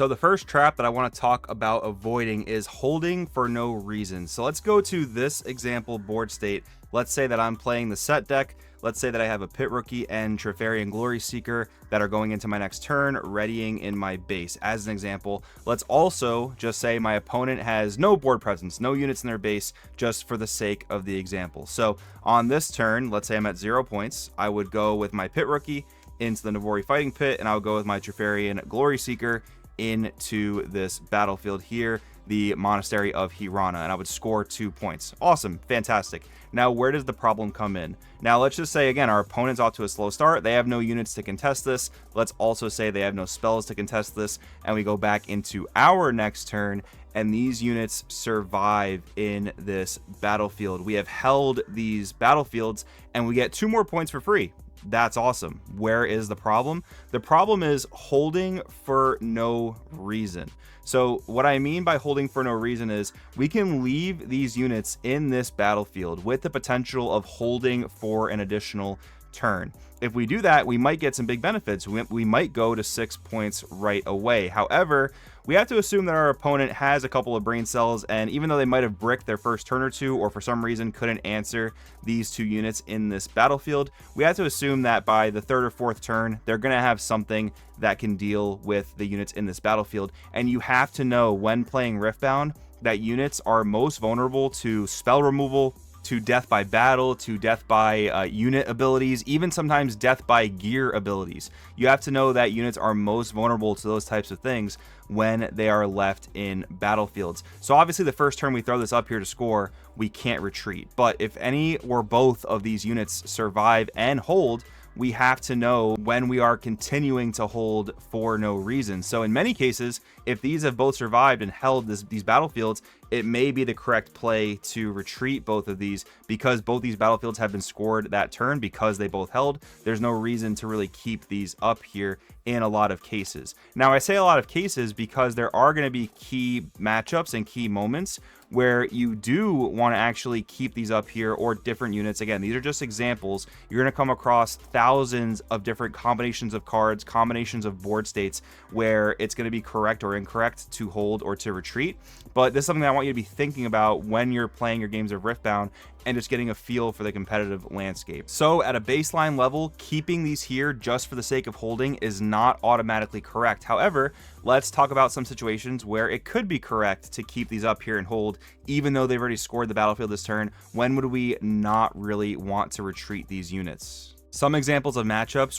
So the first trap that I want to talk about avoiding is holding for no reason. So let's go to this example board state. Let's say that I'm playing the set deck. Let's say that I have a Pit Rookie and Treferian Glory Seeker that are going into my next turn, readying in my base. As an example, let's also just say my opponent has no board presence, no units in their base, just for the sake of the example. So on this turn, let's say I'm at 0 points, I would go with my Pit Rookie into the Navori Fighting Pit, and I'll go with my Treferian Glory Seeker into this battlefield here, the Monastery of Hirana, and I would score 2 points. Awesome, fantastic. Now, where does the problem come in? Now, let's just say, again, our opponent's off to a slow start. They have no units to contest this. Let's also say they have no spells to contest this, and we go back into our next turn, and these units survive in this battlefield. We have held these battlefields, and we get 2 more points for free. That's awesome. Where is the problem? The problem is holding for no reason. So what I mean by holding for no reason is we can leave these units in this battlefield with the potential of holding for an additional turn. If we do that, we might get some big benefits. We might go to 6 points right away. However, we have to assume that our opponent has a couple of brain cells, and even though they might have bricked their first turn or two, or for some reason couldn't answer these 2 units in this battlefield, we have to assume that by the 3rd or 4th turn, they're going to have something that can deal with the units in this battlefield. And you have to know when playing Riftbound that units are most vulnerable to spell removal, to death by battle, to death by unit abilities, even sometimes death by gear abilities. You have to know that units are most vulnerable to those types of things when they are left in battlefields. So obviously the first turn we throw this up here to score, we can't retreat. But if any or both of these units survive and hold, we have to know when we are continuing to hold for no reason. So in many cases, if these have both survived and held these battlefields, it may be the correct play to retreat both of these, because both these battlefields have been scored that turn because they both held. There's no reason to really keep these up here in a lot of cases. Now, I say a lot of cases because there are going to be key matchups and key moments where you do want to actually keep these up here, or different units. Again, these are just examples. You're going to come across thousands of different combinations of cards, combinations of board states where it's going to be correct or incorrect to hold or to retreat. But this is something that I want you to be thinking about when you're playing your games of Riftbound and just getting a feel for the competitive landscape. So at a baseline level, keeping these here just for the sake of holding is not automatically correct. However, let's talk about some situations where it could be correct to keep these up here and hold, even though they've already scored the battlefield this turn. When would we not really want to retreat these units? Some examples of matchups